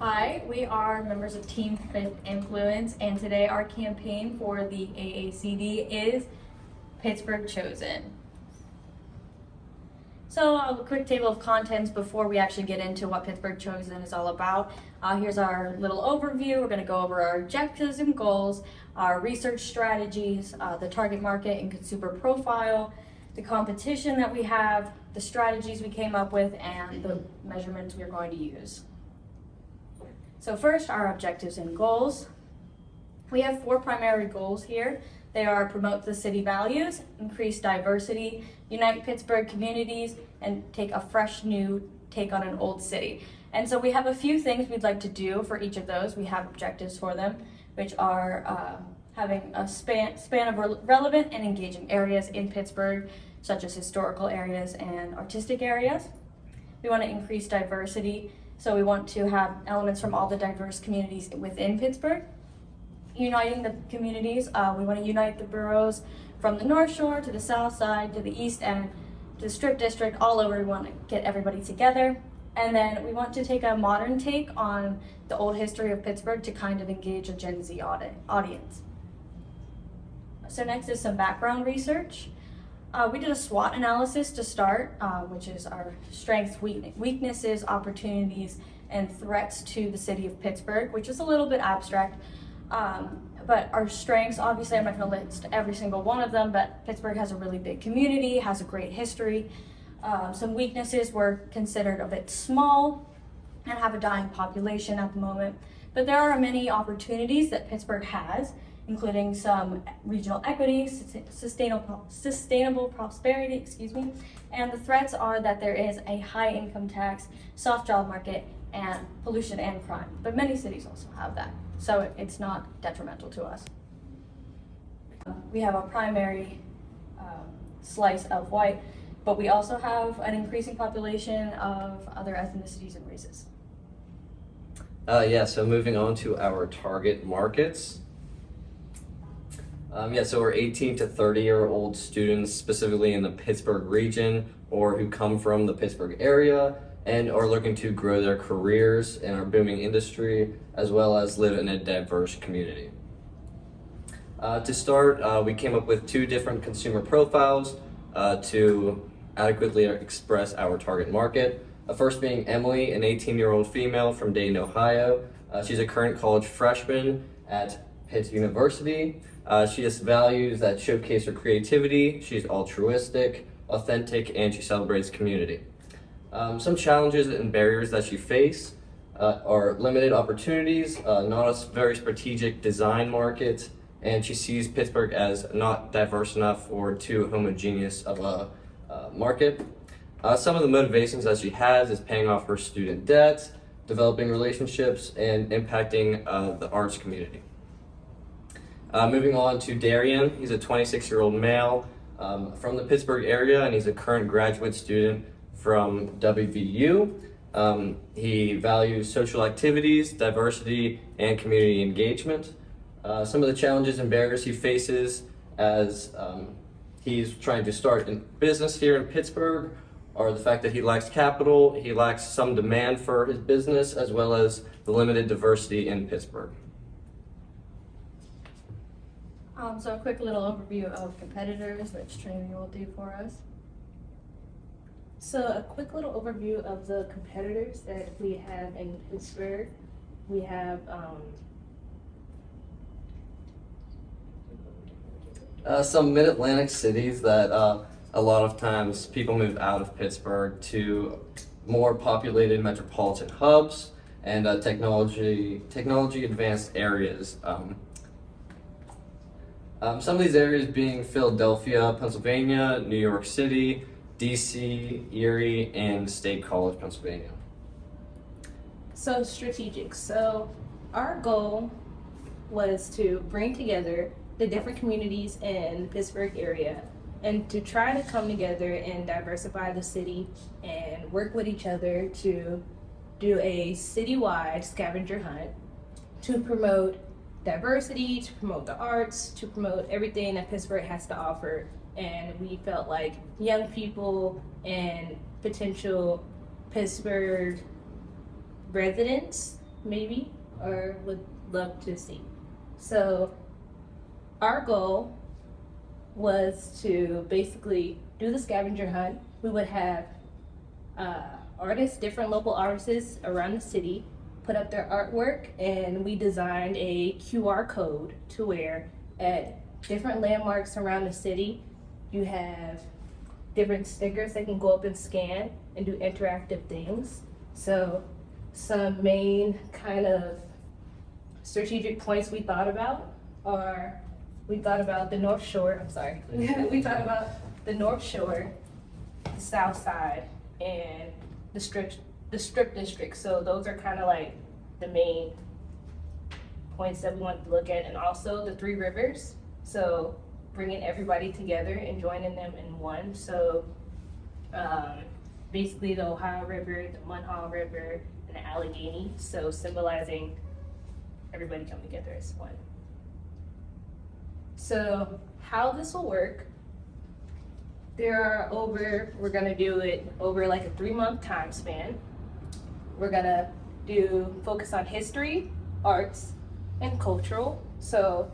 Hi, we are members of Team Fifth Influence, and today our campaign for the AACD is Pittsburgh Chosen. So a quick table of contents before we actually get into what Pittsburgh Chosen is all about. Here's our little overview. We're going to go over our objectives and goals, our research strategies, the target market and consumer profile, the competition that we have, the strategies we came up with, and the measurements we're going to use. So first, our objectives and goals. We have 4 primary goals here. They are promote the city values, increase diversity, unite Pittsburgh communities, and take a fresh new take on an old city. And so we have a few things we'd like to do for each of those. We have objectives for them, which are having a span of relevant and engaging areas in Pittsburgh, such as historical areas and artistic areas. We want to increase diversity, so we want to have elements from all the diverse communities within Pittsburgh. Uniting the communities, we want to unite the boroughs from the North Shore to the South Side to the East End to the Strip District, all over. We want to get everybody together. And then we want to take a modern take on the old history of Pittsburgh to kind of engage a Gen Z audience. So next is some background research. We did a SWOT analysis to start, which is our strengths, weaknesses, opportunities, and threats to the city of Pittsburgh, which is a little bit abstract. But our strengths, obviously I'm not going to list every single one of them, but Pittsburgh has a really big community, has a great history. Some weaknesses were considered a bit small and have a dying population at the moment. But there are many opportunities that Pittsburgh has, including some regional equity, sustainable prosperity, and the threats are that there is a high income tax, soft job market, and pollution and crime. But many cities also have that, so it's not detrimental to us. We have a primary slice of white, but we also have an increasing population of other ethnicities and races. So moving on to our target markets. So we're 18 to 30-year-old students, specifically in the Pittsburgh region, or who come from the Pittsburgh area and are looking to grow their careers in our booming industry, as well as live in a diverse community. To start, we came up with 2 different consumer profiles to adequately express our target market. First being Emily, an 18-year-old female from Dayton, Ohio. She's a current college freshman at Pitt University. She has values that showcase her creativity. She's altruistic, authentic, and she celebrates community. Some challenges and barriers that she face are limited opportunities, not a very strategic design market, and she sees Pittsburgh as not diverse enough or too homogeneous of a market. Some of the motivations that she has is paying off her student debt, developing relationships, and impacting the arts community. Moving on to Darian, he's a 26-year-old male from the Pittsburgh area, and he's a current graduate student from WVU. He values social activities, diversity, and community engagement. Some of the challenges and barriers he faces as he's trying to start a business here in Pittsburgh are the fact that he lacks capital, he lacks some demand for his business, as well as the limited diversity in Pittsburgh. So a quick little overview of competitors, which Trinity will do for us. So a quick little overview of the competitors that we have in Pittsburgh. We have some mid-Atlantic cities that a lot of times people move out of Pittsburgh to more populated metropolitan hubs and technology advanced areas. Some of these areas being Philadelphia, Pennsylvania, New York City, DC, Erie, and State College, Pennsylvania. so strategic. So our goal was to bring together the different communities in the Pittsburgh area and to try to come together and diversify the city and work with each other to do a citywide scavenger hunt to promote diversity, to promote the arts, to promote everything that Pittsburgh has to offer. And we felt like young people and potential Pittsburgh residents maybe, or would love to see. So our goal was to basically do the scavenger hunt. We would have artists, different local artists around the city, put up their artwork, and we designed a QR code to where at different landmarks around the city, you have different stickers that can go up and scan and do interactive things. So some main kind of strategic points we thought about are, we thought about the North Shore, I'm sorry. We thought about the North Shore, the South Side, and the Strip District. So those are kind of like the main points that we wanted to look at, and also the Three Rivers. So bringing everybody together and joining them in one. So basically the Ohio River, the Munhall River, and the Allegheny. So symbolizing everybody coming together as one. So how this will work, we're gonna do it over like a 3-month time span. We're gonna focus on history, arts, and cultural. So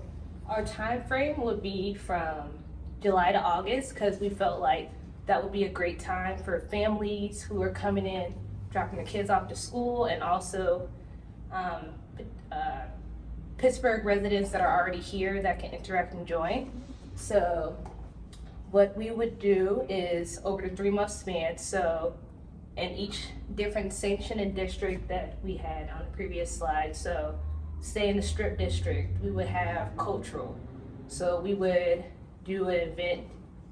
our time frame would be from July to August, because we felt like that would be a great time for families who are coming in, dropping their kids off to school, and also Pittsburgh residents that are already here that can interact and join. So what we would do is over the 3-month span, so in each different section and district that we had on the previous slide, so say in the Strip District, we would have cultural. So we would do an event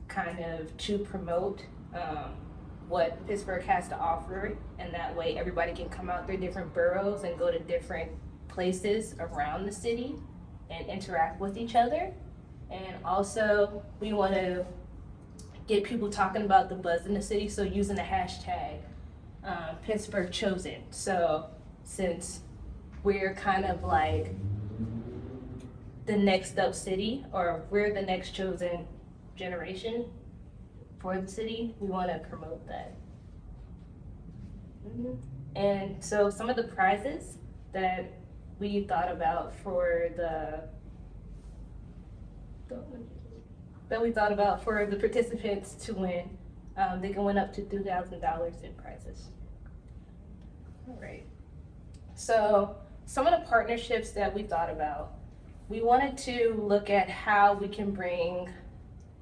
kind of to promote what Pittsburgh has to offer, and that way everybody can come out their different boroughs and go to different places around the city and interact with each other. And also we want to get people talking about the buzz in the city, so using the hashtag Pittsburgh Chosen. So since we're kind of like the next up city, or we're the next chosen generation for the city, we want to promote that. And so some of the prizes that we thought about for the participants to win, they can win up to $2,000 in prizes. All right. So some of the partnerships that we thought about, we wanted to look at how we can bring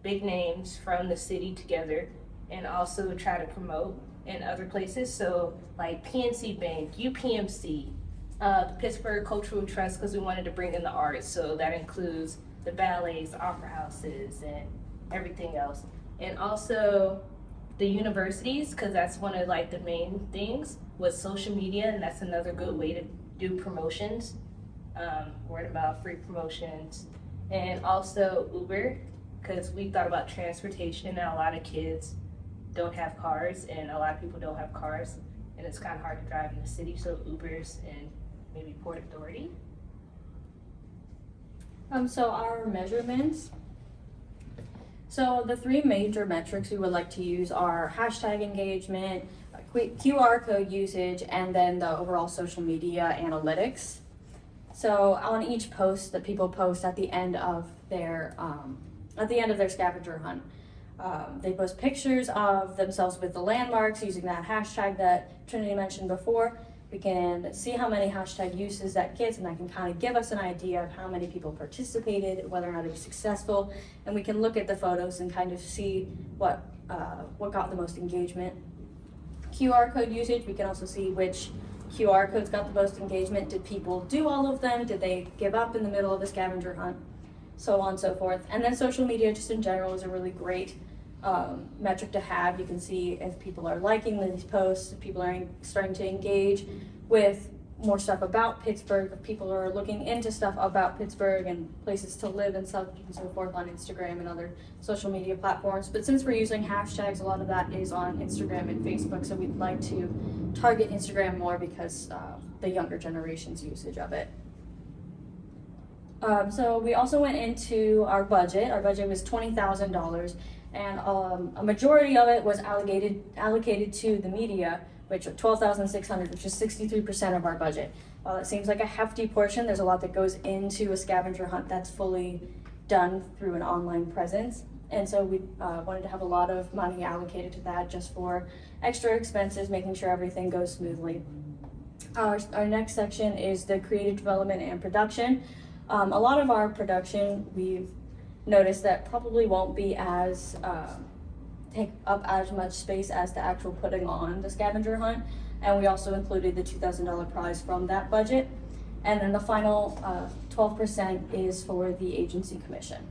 big names from the city together and also try to promote in other places. So like PNC Bank, UPMC, the Pittsburgh Cultural Trust, because we wanted to bring in the arts. So that includes the ballets, opera houses, and everything else. And also the universities, because that's one of like the main things with social media, and that's another good way to do promotions, word of mouth, free promotions. And also Uber, because we thought about transportation, and a lot of kids don't have cars, and a lot of people don't have cars, and it's kind of hard to drive in the city, so Ubers and maybe Port Authority. So our measurements. So the 3 major metrics we would like to use are hashtag engagement, QR code usage, and then the overall social media analytics. So on each post that people post at the end of their scavenger hunt, they post pictures of themselves with the landmarks using that hashtag that Trinity mentioned before. We can see how many hashtag uses that gets, and that can kind of give us an idea of how many people participated, whether or not it was successful, and we can look at the photos and kind of see what got the most engagement. QR code usage, we can also see which QR codes got the most engagement. Did people do all of them? Did they give up in the middle of the scavenger hunt? So on and so forth. And then social media just in general is a really great metric to have. You can see if people are liking these posts, if people are starting to engage with more stuff about Pittsburgh, if people are looking into stuff about Pittsburgh and places to live and so forth on Instagram and other social media platforms. But since we're using hashtags, a lot of that is on Instagram and Facebook, so we'd like to target Instagram more because the younger generation's usage of it. So we also went into our budget. Our budget was $20,000, and a majority of it was allocated to the media, which 12,600, which is 63% of our budget. While it seems like a hefty portion, there's a lot that goes into a scavenger hunt that's fully done through an online presence. And so we wanted to have a lot of money allocated to that just for extra expenses, making sure everything goes smoothly. Our next section is the creative development and production. A lot of our production, we've noticed that probably won't be as take up as much space as the actual putting on the scavenger hunt, and we also included the $2,000 prize from that budget. And then the final 12% is for the agency commission.